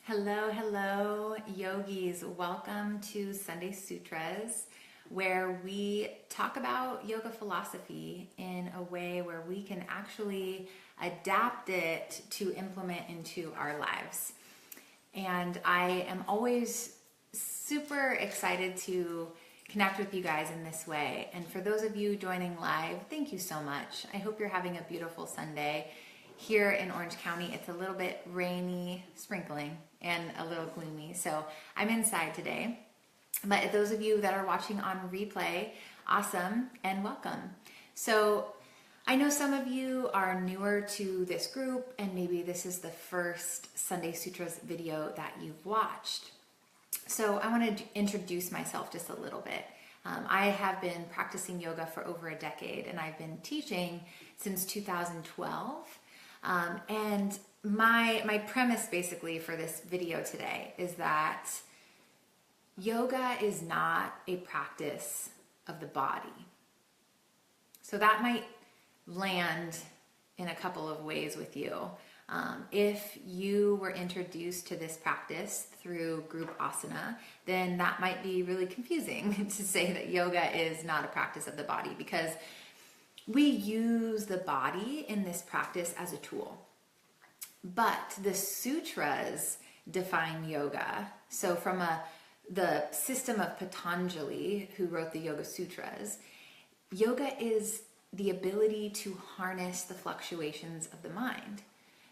Hello, hello, yogis. Welcome to Sunday Sutras, where we talk about yoga philosophy in a way where we can actually adapt it to implement into our lives. And I am always super excited to connect with you guys in this way. And for those of you joining live, thank you so much. I hope you're having a beautiful Sunday. Here in Orange County, it's a little bit rainy, sprinkling, and a little gloomy. So I'm inside today. But those of you that are watching on replay, awesome and welcome. So I know some of you are newer to this group, and maybe this is the first Sunday Sutras video that you've watched. So I want to introduce myself just a little bit. I have been practicing yoga for over a decade, and I've been teaching since 2012. And my premise basically for this video today is that yoga is not a practice of the body. So that might land in a couple of ways with you. If you were introduced to this practice through group asana, then that might be really confusing to say that yoga is not a practice of the body, because we use the body in this practice as a tool. But the sutras define yoga. So from the system of Patanjali, who wrote the Yoga Sutras, yoga is the ability to harness the fluctuations of the mind.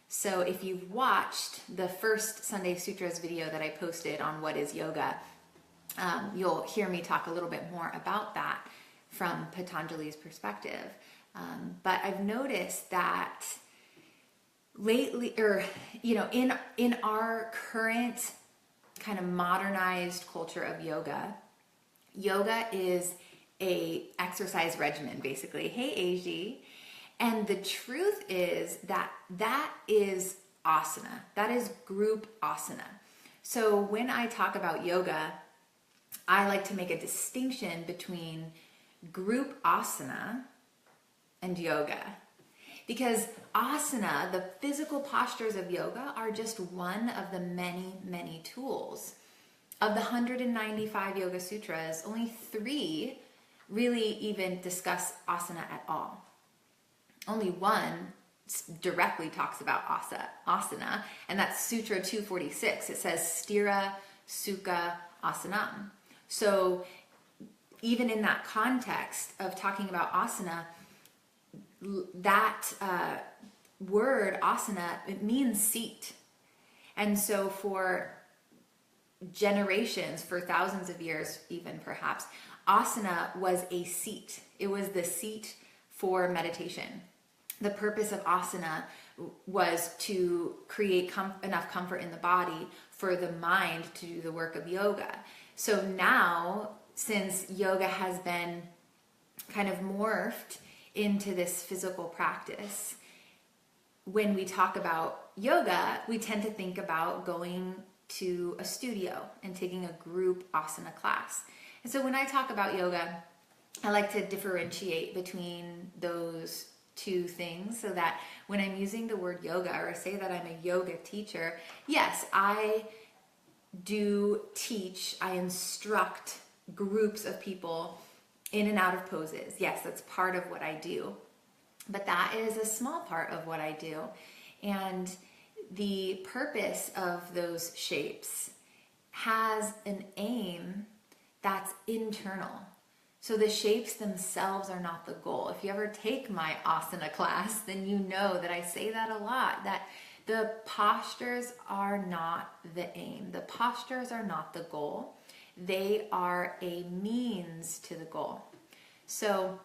So if you've watched the first Sunday Sutras video that I posted on what is yoga, you'll hear me talk a little bit more about that from Patanjali's perspective. But I've noticed that lately, in our current kind of modernized culture of yoga, yoga is a exercise regimen, basically. Hey, AG. And the truth is that is asana. That is group asana. So when I talk about yoga, I like to make a distinction between group asana and yoga. Because asana, the physical postures of yoga, are just one of the many, many tools. Of the 195 Yoga Sutras, only 3 really even discuss asana at all. Only one directly talks about asana, and that's Sutra 246. It says Stira Sukha Asanam. So even in that context of talking about asana, that word asana, it means seat. And so for generations, for thousands of years even perhaps, asana was a seat. It was the seat for meditation. The purpose of asana was to create enough comfort in the body for the mind to do the work of yoga. So now, since yoga has been kind of morphed into this physical practice, when we talk about yoga, we tend to think about going to a studio and taking a group asana class. And so when I talk about yoga, I like to differentiate between those two things, so that when I'm using the word yoga, or say that I'm a yoga teacher, yes, I do teach, I instruct groups of people in and out of poses. Yes, that's part of what I do. But that is a small part of what I do. And the purpose of those shapes has an aim that's internal. So the shapes themselves are not the goal. If you ever take my asana class, then you know that I say that a lot, that the postures are not the aim. The postures are not the goal. They are a means to the goal. So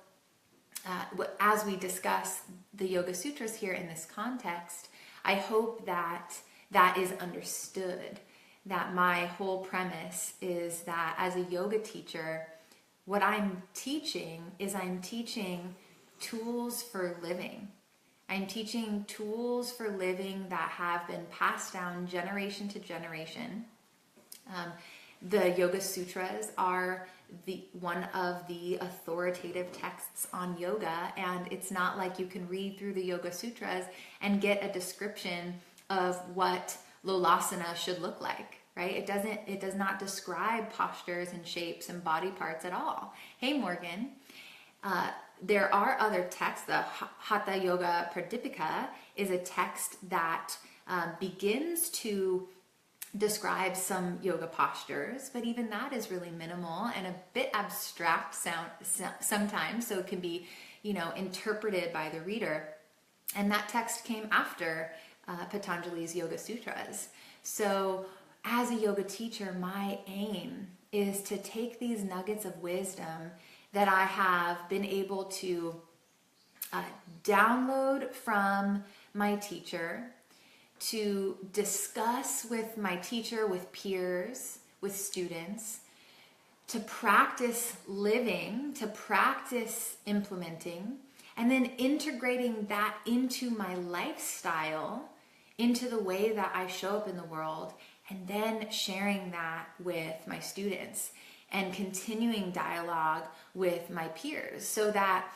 as we discuss the Yoga Sutras here in this context, I hope that that is understood, that my whole premise is that as a yoga teacher, what I'm teaching tools for living. I'm teaching tools for living that have been passed down generation to generation. The Yoga Sutras are one of the authoritative texts on yoga, and it's not like you can read through the Yoga Sutras and get a description of what lolasana should look like, right? It does not describe postures and shapes and body parts at all. Hey, Morgan. There are other texts. The Hatha Yoga Pradipika is a text that begins to describe some yoga postures, but even that is really minimal and a bit abstract sometimes, so it can be, interpreted by the reader. And that text came after Patanjali's Yoga Sutras. So as a yoga teacher, my aim is to take these nuggets of wisdom that I have been able to download from my teacher, to discuss with my teacher, with peers, with students, to practice living, to practice implementing, and then integrating that into my lifestyle, into the way that I show up in the world, and then sharing that with my students and continuing dialogue with my peers, so that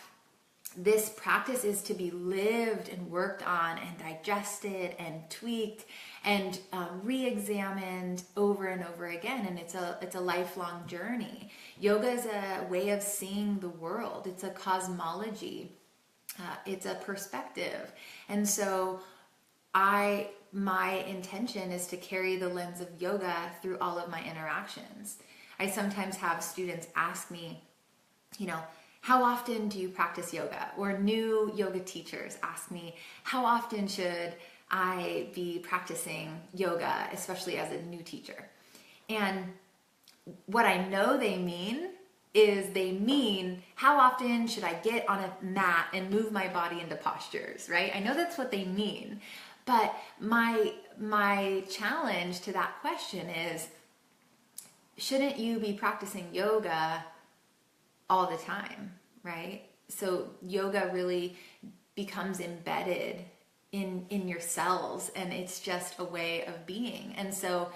this practice is to be lived and worked on and digested and tweaked and re-examined over and over again. And it's a lifelong journey. Yoga is a way of seeing the world. It's a cosmology. It's a perspective. And so my intention is to carry the lens of yoga through all of my interactions. I sometimes have students ask me, how often do you practice yoga? Or new yoga teachers ask me, how often should I be practicing yoga, especially as a new teacher? And what I know they mean is how often should I get on a mat and move my body into postures, right? I know that's what they mean. But my challenge to that question is, shouldn't you be practicing yoga all the time, right? So yoga really becomes embedded in your cells, and it's just a way of being. And so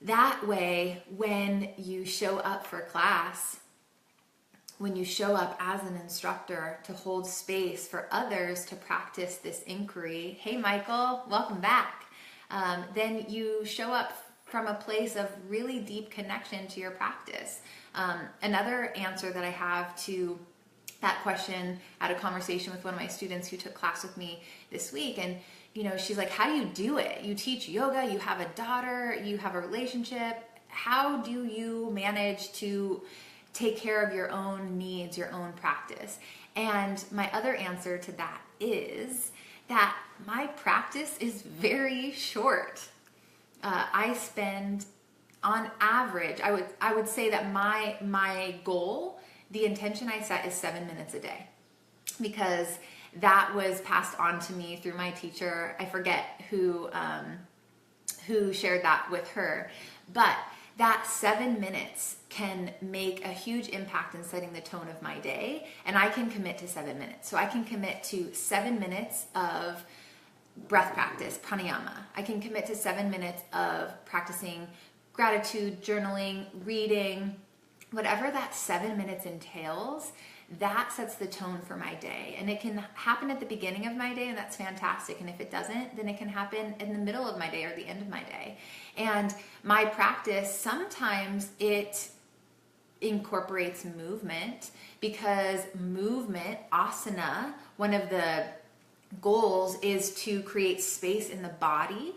that way, when you show up for class, when you show up as an instructor to hold space for others to practice this inquiry, hey Michael, welcome back, then you show up from a place of really deep connection to your practice. Another answer that I have to that question, I had a conversation with one of my students who took class with me this week, and she's like, how do you do it? You teach yoga, you have a daughter, you have a relationship. How do you manage to take care of your own needs, your own practice? And my other answer to that is that my practice is very short. I spend, on average, I would say that my goal, the intention I set, is 7 minutes a day, because that was passed on to me through my teacher. I forget who shared that with her, but that 7 minutes can make a huge impact in setting the tone of my day, and I can commit to 7 minutes. So I can commit to 7 minutes of breath practice, pranayama. I can commit to 7 minutes of practicing gratitude, journaling, reading, whatever that 7 minutes entails. That sets the tone for my day. And it can happen at the beginning of my day, and that's fantastic. And if it doesn't, then it can happen in the middle of my day or the end of my day. And my practice, sometimes it incorporates movement, because movement, asana, one of the goals is to create space in the body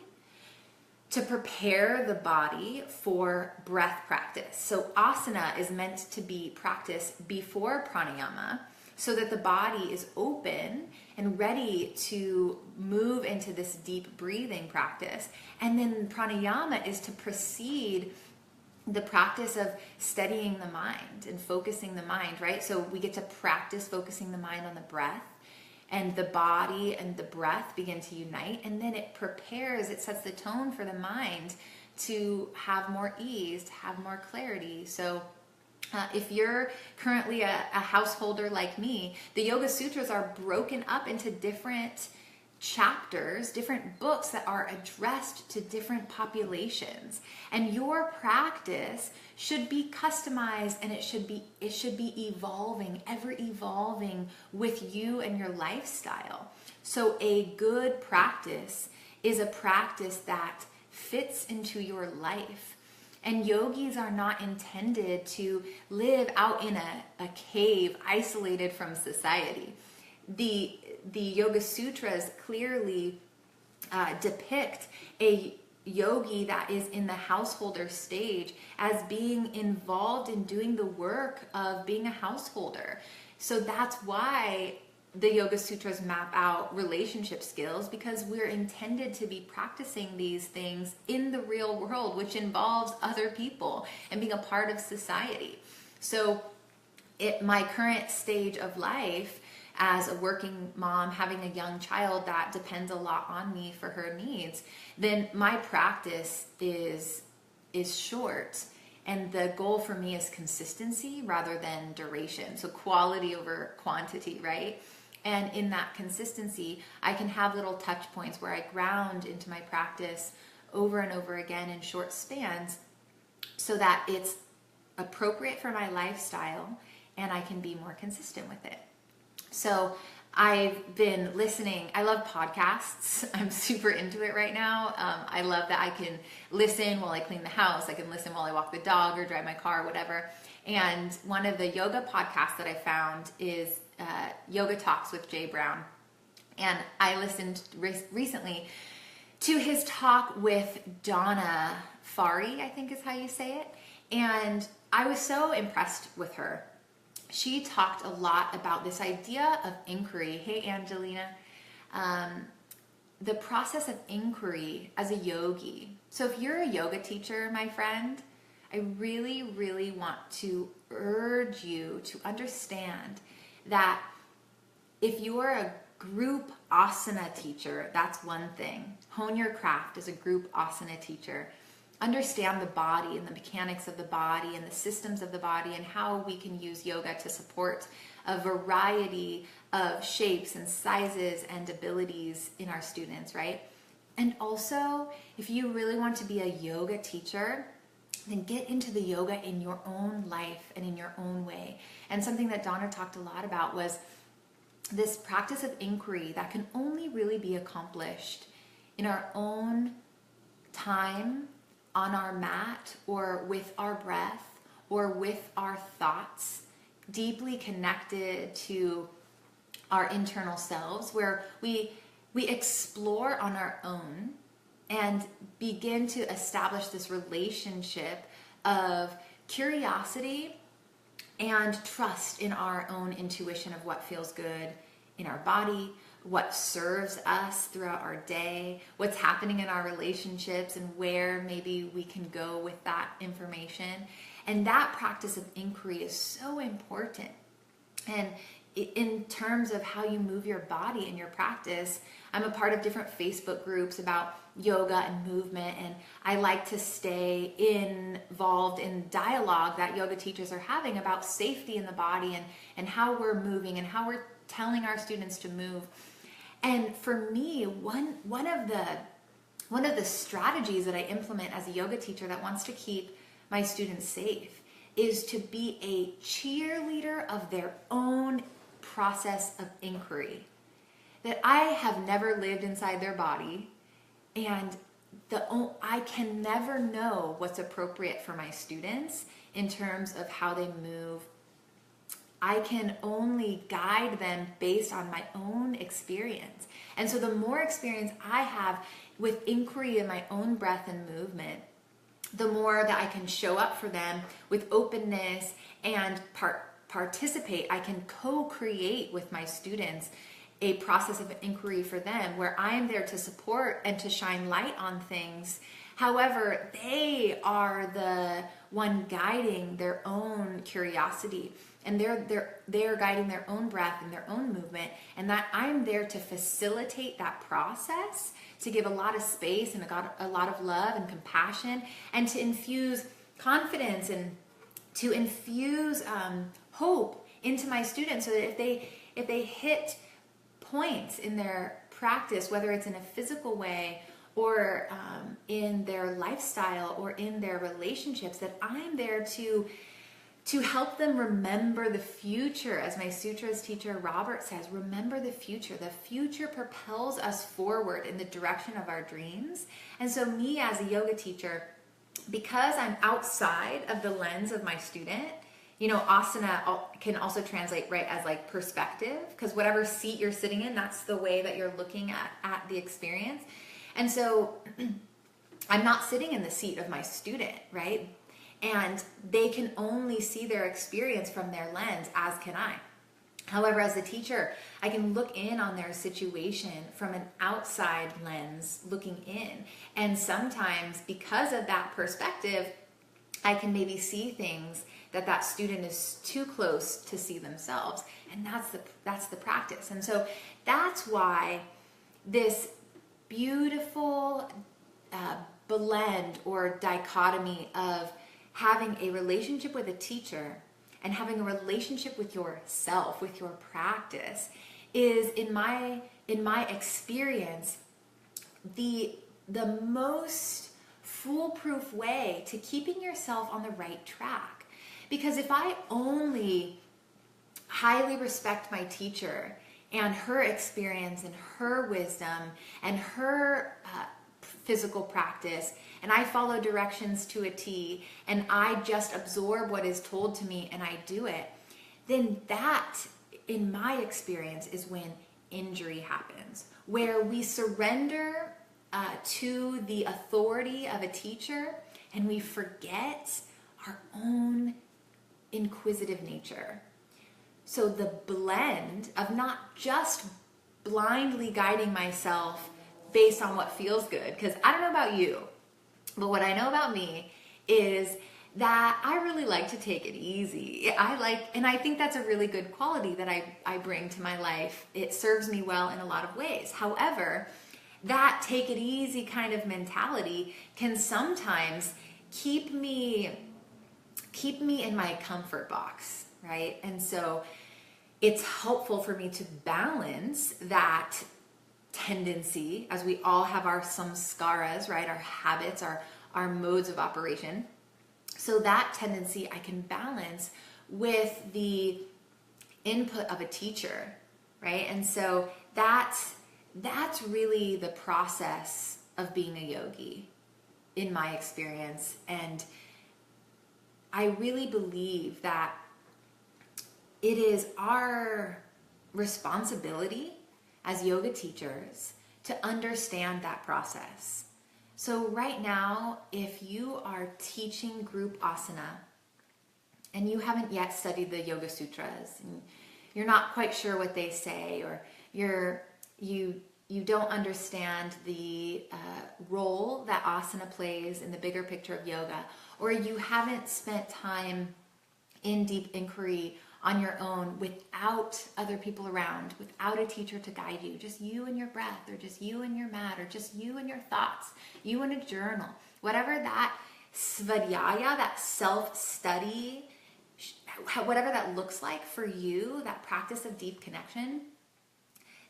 to prepare the body for breath practice. So asana is meant to be practiced before pranayama, so that the body is open and ready to move into this deep breathing practice. And then pranayama is to precede the practice of steadying the mind and focusing the mind, right? So we get to practice focusing the mind on the breath, and the body and the breath begin to unite, and then it sets the tone for the mind to have more ease, to have more clarity. So if you're currently a householder like me, the Yoga Sutras are broken up into different chapters, different books that are addressed to different populations, and your practice should be customized, and it should be evolving, ever evolving with you and your lifestyle. So a good practice is a practice that fits into your life. And yogis are not intended to live out in a cave isolated from society. The Yoga Sutras clearly depict a yogi that is in the householder stage as being involved in doing the work of being a householder. So that's why the Yoga Sutras map out relationship skills, because we're intended to be practicing these things in the real world, which involves other people and being a part of society. So my current stage of life as a working mom, having a young child that depends a lot on me for her needs, then my practice is short. And the goal for me is consistency rather than duration. So quality over quantity, right? And in that consistency, I can have little touch points where I ground into my practice over and over again in short spans so that it's appropriate for my lifestyle and I can be more consistent with it. So I've been listening. I love podcasts. I'm super into it right now. I love that I can listen while I clean the house. I can listen while I walk the dog or drive my car, whatever. And one of the yoga podcasts that I found is Yoga Talks with Jay Brown. And I listened recently to his talk with Donna Fari, I think is how you say it. And I was so impressed with her. She talked a lot about this idea of inquiry. Hey, Angelina. The process of inquiry as a yogi. So if you're a yoga teacher, my friend, I really, really want to urge you to understand that if you are a group asana teacher, that's one thing. Hone your craft as a group asana teacher. Understand the body and the mechanics of the body and the systems of the body and how we can use yoga to support a variety of shapes and sizes and abilities in our students, right? And also, if you really want to be a yoga teacher, then get into the yoga in your own life and in your own way. And something that Donna talked a lot about was this practice of inquiry that can only really be accomplished in our own time, on our mat, or with our breath, or with our thoughts, deeply connected to our internal selves, where we explore on our own and begin to establish this relationship of curiosity and trust in our own intuition of what feels good in our body, what serves us throughout our day, what's happening in our relationships, and where maybe we can go with that information. And that practice of inquiry is so important. And in terms of how you move your body in your practice, I'm a part of different Facebook groups about yoga and movement, and I like to stay involved in dialogue that yoga teachers are having about safety in the body and how we're moving and how we're telling our students to move. And for me, one of the strategies that I implement as a yoga teacher that wants to keep my students safe is to be a cheerleader of their own process of inquiry. That I have never lived inside their body, and I can never know what's appropriate for my students in terms of how they move. I can only guide them based on my own experience. And so the more experience I have with inquiry in my own breath and movement, the more that I can show up for them with openness and participate. I can co-create with my students a process of inquiry for them where I am there to support and to shine light on things. However, they are the one guiding their own curiosity, and they're guiding their own breath and their own movement, and that I'm there to facilitate that process, to give a lot of space and a lot of love and compassion, and to infuse confidence and to infuse hope into my students, so that if they hit points in their practice, whether it's in a physical way or in their lifestyle or in their relationships, that I'm there to to help them remember the future. As my sutras teacher Robert says, remember the future. The future propels us forward in the direction of our dreams. And so me as a yoga teacher, because I'm outside of the lens of my student, asana can also translate, right, as like perspective, because whatever seat you're sitting in, that's the way that you're looking at the experience. And so I'm not sitting in the seat of my student, right? And they can only see their experience from their lens, as can I. However, as a teacher, I can look in on their situation from an outside lens, looking in. And sometimes, because of that perspective, I can maybe see things that student is too close to see themselves. And that's the practice. And so that's why this beautiful blend or dichotomy of having a relationship with a teacher and having a relationship with yourself, with your practice, is in my experience the most foolproof way to keeping yourself on the right track. Because if I only highly respect my teacher and her experience and her wisdom and her physical practice, and I follow directions to a T, and I just absorb what is told to me and I do it, then that, in my experience, is when injury happens, where we surrender to the authority of a teacher and we forget our own inquisitive nature. So the blend of not just blindly guiding myself based on what feels good, because I don't know about you, but what I know about me is that I really like to take it easy. And I think that's a really good quality that I bring to my life. It serves me well in a lot of ways. However, that take it easy kind of mentality can sometimes keep me in my comfort box, right? And so it's helpful for me to balance that tendency, as we all have our samskaras, right? Our habits, our modes of operation. So that tendency I can balance with the input of a teacher, right? And so that's really the process of being a yogi in my experience. And I really believe that it is our responsibility as yoga teachers to understand that process. So right now, if you are teaching group asana and you haven't yet studied the Yoga Sutras, and you're not quite sure what they say, or you don't understand the role that asana plays in the bigger picture of yoga, or you haven't spent time in deep inquiry on your own without other people around, without a teacher to guide you, just you and your breath, or just you and your mat, or just you and your thoughts, you and a journal, whatever that svadhyaya, that self-study, whatever that looks like for you, that practice of deep connection,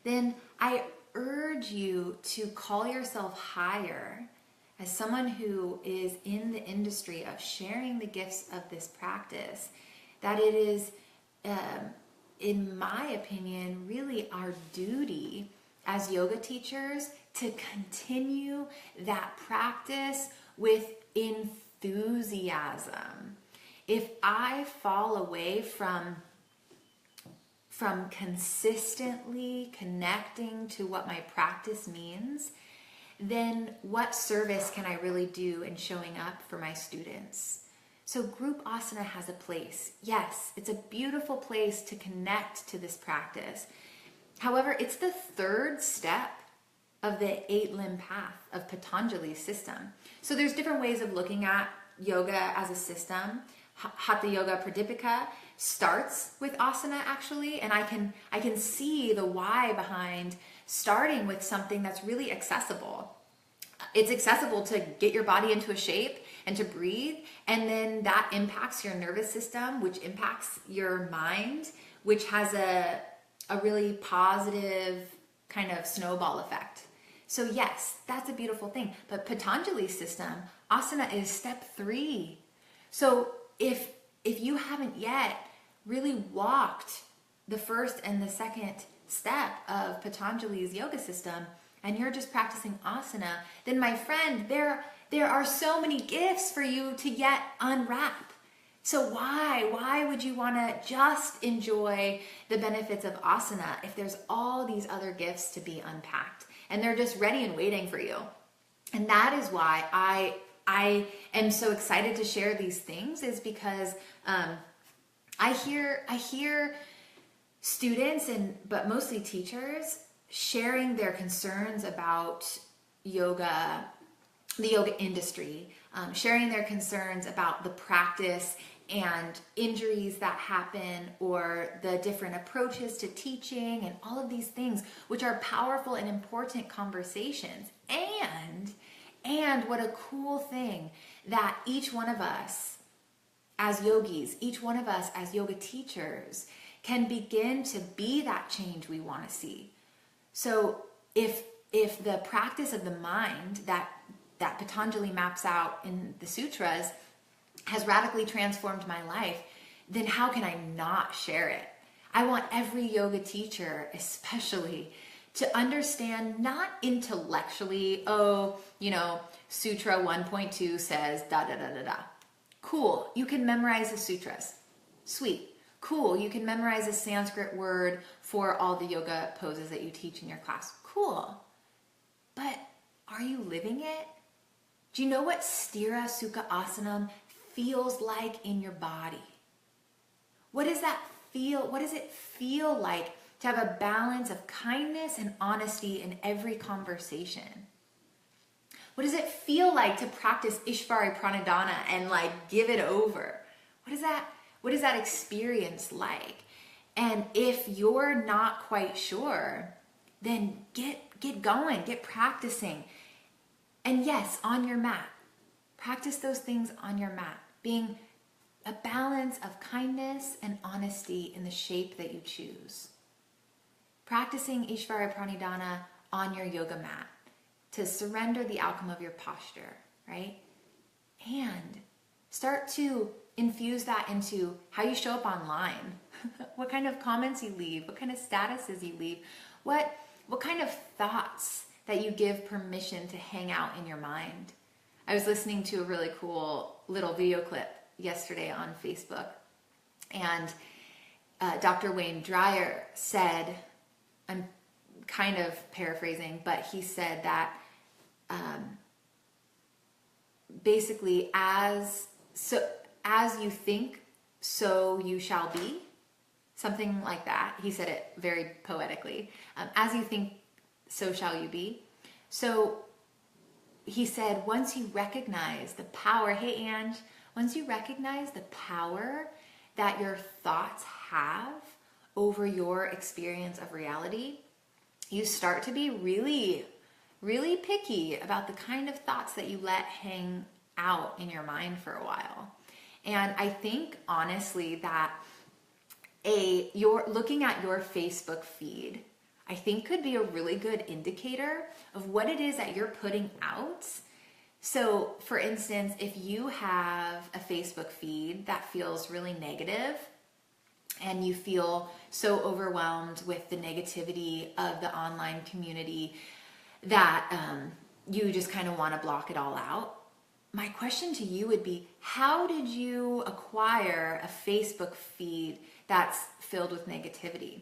then I urge you to call yourself higher as someone who is in the industry of sharing the gifts of this practice, that it is, in my opinion, really our duty as yoga teachers to continue that practice with enthusiasm. If I fall away from consistently connecting to what my practice means, then what service can I really do in showing up for my students? So group asana has a place. Yes, it's a beautiful place to connect to this practice. However, it's the third step of the 8-limb path of Patanjali's system. So there's different ways of looking at yoga as a system. Hatha Yoga Pradipika starts with asana, actually, and I can see the why behind starting with something that's really accessible. It's accessible to get your body into a shape and to breathe, and then that impacts your nervous system, which impacts your mind, which has a really positive kind of snowball effect. So yes, that's a beautiful thing. But Patanjali's system, asana is step 3. So if if you haven't yet really walked the first and the second step of Patanjali's yoga system, and you're just practicing asana, then my friend, there are so many gifts for you to yet unwrap. So why would you want to just enjoy the benefits of asana if there's all these other gifts to be unpacked and they're just ready and waiting for you? And that is why I am so excited to share these things, is because I hear students, but mostly teachers, sharing their concerns about yoga, the yoga industry, sharing their concerns about the practice and injuries that happen, or the different approaches to teaching, and all of these things, which are powerful and important conversations. And what a cool thing that each one of us as yogis, each one of us as yoga teachers, can begin to be that change we want to see. So if the practice of the mind that Patanjali maps out in the sutras has radically transformed my life, then how can I not share it? I want every yoga teacher, especially, to understand, not intellectually, Sutra 1.2 says da da da da da. Cool, you can memorize the sutras. Sweet. Cool, you can memorize a Sanskrit word for all the yoga poses that you teach in your class. Cool. But are you living it? Do you know what Sthira Sukha Asanam feels like in your body? What does that feel? What does it feel like to have a balance of kindness and honesty in every conversation? What does it feel like to practice Ishvari Pranadhana and give it over? What is that experience like? And if you're not quite sure, then get going, get practicing. And yes, on your mat. Practice those things on your mat, being a balance of kindness and honesty in the shape that you choose. Practicing Ishvara Pranidhana on your yoga mat to surrender the outcome of your posture, right? And start to infuse that into how you show up online. What kind of comments you leave, what kind of statuses you leave, what kind of thoughts that you give permission to hang out in your mind. I was listening to a really cool little video clip yesterday on Facebook, and Dr. Wayne Dyer said, I'm kind of paraphrasing, but he said that basically as you think, so you shall be. Something like that. He said it very poetically. As you think, so shall you be. So he said, once you recognize the power, hey Ange, once you recognize the power that your thoughts have over your experience of reality, you start to be really, really picky about the kind of thoughts that you let hang out in your mind for a while. And I think honestly that you're looking at your Facebook feed, I think could be a really good indicator of what it is that you're putting out. So for instance, if you have a Facebook feed that feels really negative and you feel so overwhelmed with the negativity of the online community that you just kind of want to block it all out, my question to you would be, how did you acquire a Facebook feed that's filled with negativity?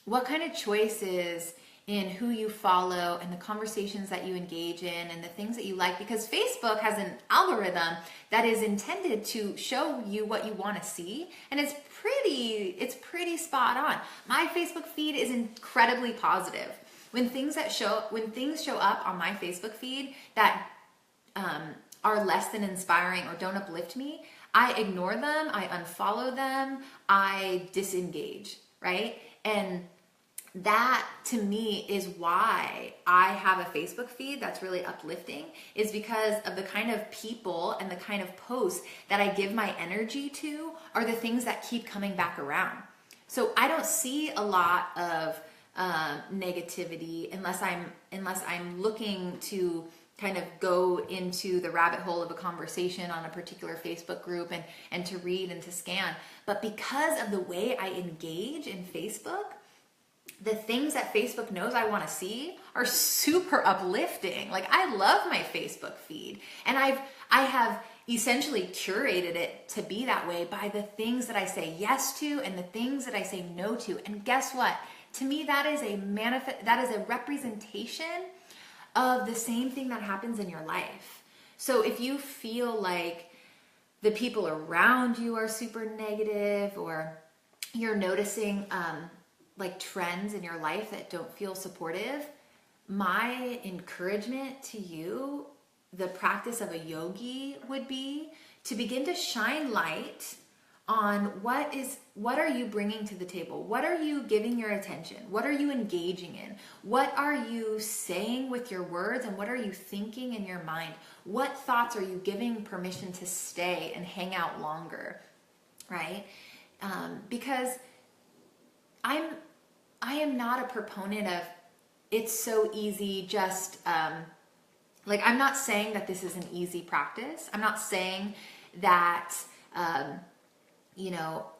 What kind of choices in who you follow and the conversations that you engage in and the things that you like? Because Facebook has an algorithm that is intended to show you what you want to see, and it's pretty spot on. My Facebook feed is incredibly positive. When things show up on my Facebook feed that are less than inspiring or don't uplift me, I ignore them, I unfollow them, I disengage, right? And that to me is why I have a Facebook feed that's really uplifting, is because of the kind of people and the kind of posts that I give my energy to are the things that keep coming back around. So I don't see a lot of negativity unless I'm looking to kind of go into the rabbit hole of a conversation on a particular Facebook group and to read and to scan. But because of the way I engage in Facebook, the things that Facebook knows I want to see are super uplifting. Like, I love my Facebook feed, and I have essentially curated it to be that way by the things that I say yes to and the things that I say no to. And guess what? To me, that is a representation of the same thing that happens in your life. So if you feel like the people around you are super negative, or you're noticing like trends in your life that don't feel supportive, my encouragement to you, the practice of a yogi, would be to begin to shine light on what are you bringing to the table? What are you giving your attention? What are you engaging in? What are you saying with your words, and what are you thinking in your mind? What thoughts are you giving permission to stay and hang out longer, right? Because I am not a proponent of it's so easy, just like, I'm not saying that this is an easy practice. I'm not saying that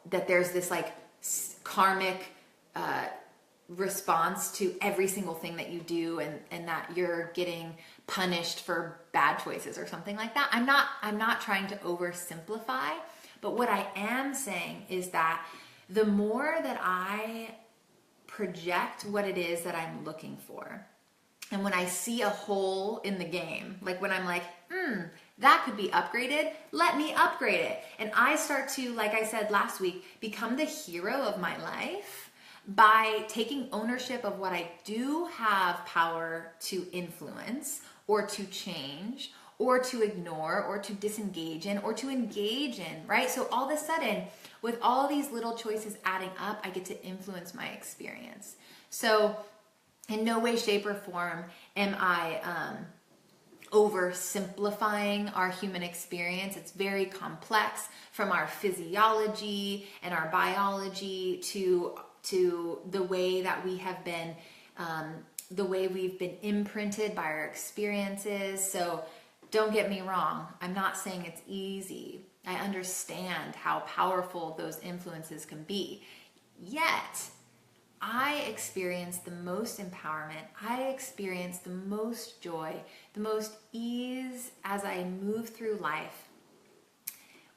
that there's this like karmic response to every single thing that you do, and that you're getting punished for bad choices or something like that. I'm not trying to oversimplify, but what I am saying is that the more that I project what it is that I'm looking for, and when I see a hole in the game, like when I'm like, that could be upgraded, let me upgrade it. And I start to, like I said last week, become the hero of my life by taking ownership of what I do have power to influence, or to change, or to ignore, or to disengage in, or to engage in, right? So all of a sudden, with all these little choices adding up, I get to influence my experience. So in no way, shape, or form am I oversimplifying our human experience. It's very complex, from our physiology and our biology to the way that we have been, the way we've been imprinted by our experiences. So don't get me wrong, I'm not saying it's easy. I understand how powerful those influences can be. Yet, I experience the most empowerment. I experience the most joy, the most ease as I move through life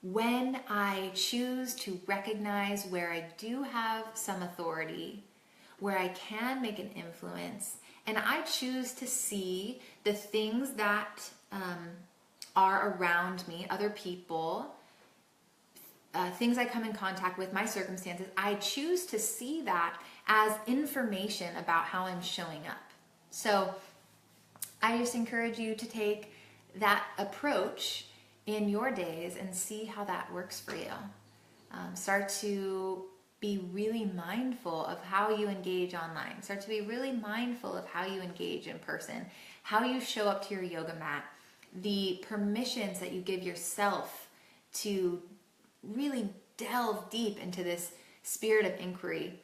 when I choose to recognize where I do have some authority, where I can make an influence, and I choose to see the things that are around me, other people, things I come in contact with, my circumstances. I choose to see that as information about how I'm showing up. So I just encourage you to take that approach in your days and see how that works for you. Start to be really mindful of how you engage online. Start to be really mindful of how you engage in person, how you show up to your yoga mat, the permissions that you give yourself to really delve deep into this spirit of inquiry.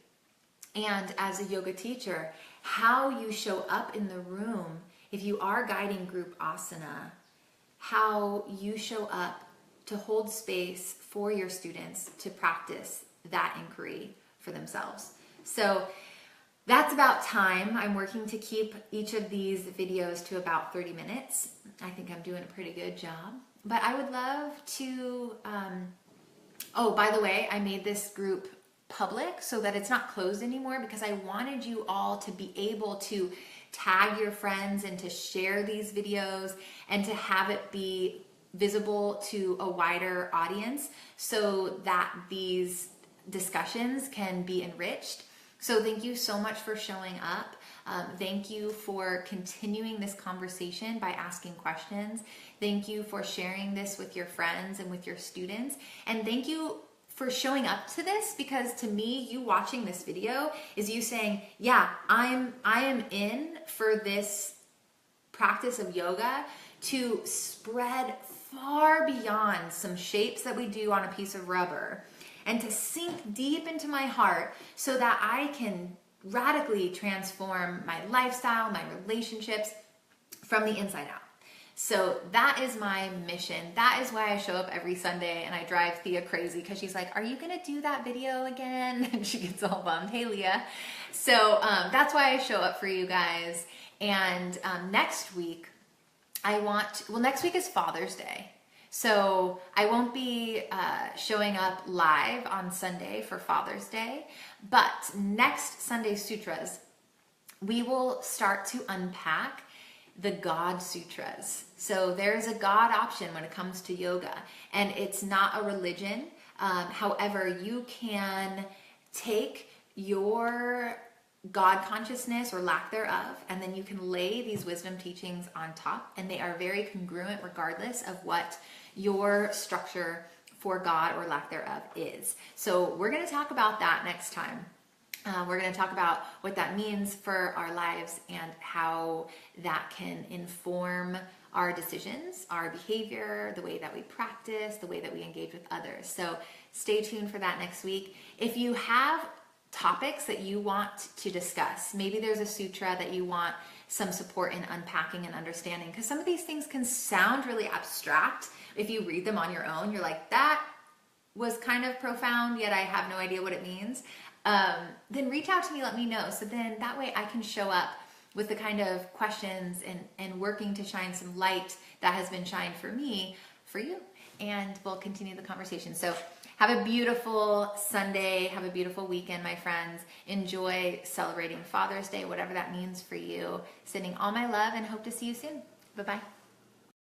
And as a yoga teacher, how you show up in the room, if you are guiding group asana, how you show up to hold space for your students to practice that inquiry for themselves. So that's about time. I'm working to keep each of these videos to about 30 minutes. I think I'm doing a pretty good job. But I would love to, oh, by the way, I made this group public so that it's not closed anymore, because I wanted you all to be able to tag your friends and to share these videos and to have it be visible to a wider audience so that these discussions can be enriched. So thank you so much for showing up. Thank you for continuing this conversation by asking questions. Thank you for sharing this with your friends and with your students. And thank you for showing up to this, because to me, you watching this video is you saying, yeah, I am in for this practice of yoga to spread far beyond some shapes that we do on a piece of rubber, and to sink deep into my heart so that I can radically transform my lifestyle, my relationships from the inside out. So that is my mission. That is why I show up every Sunday and I drive Thea crazy because she's like, are you gonna do that video again? And she gets all bummed. Hey, Leah. So that's why I show up for you guys. And next week, next week is Father's Day. So I won't be showing up live on Sunday for Father's Day, but next Sunday's Sutras, we will start to unpack the God Sutras. So there's a God option when it comes to yoga, and it's not a religion. However, you can take your God consciousness or lack thereof, and then you can lay these wisdom teachings on top, and they are very congruent regardless of what your structure for God or lack thereof is. So we're going to talk about that next time. We're going to talk about what that means for our lives and how that can inform our decisions, our behavior, the way that we practice, the way that we engage with others. So stay tuned for that next week. If you have topics that you want to discuss, maybe there's a sutra that you want some support in unpacking and understanding, because some of these things can sound really abstract. If you read them on your own, you're like, that was kind of profound, yet I have no idea what it means. Then reach out to me, let me know. So then that way I can show up with the kind of questions and working to shine some light that has been shined for me, for you, and we'll continue the conversation. So have a beautiful Sunday. Have a beautiful weekend, my friends. Enjoy celebrating Father's Day, whatever that means for you. Sending all my love and hope to see you soon. Bye-bye.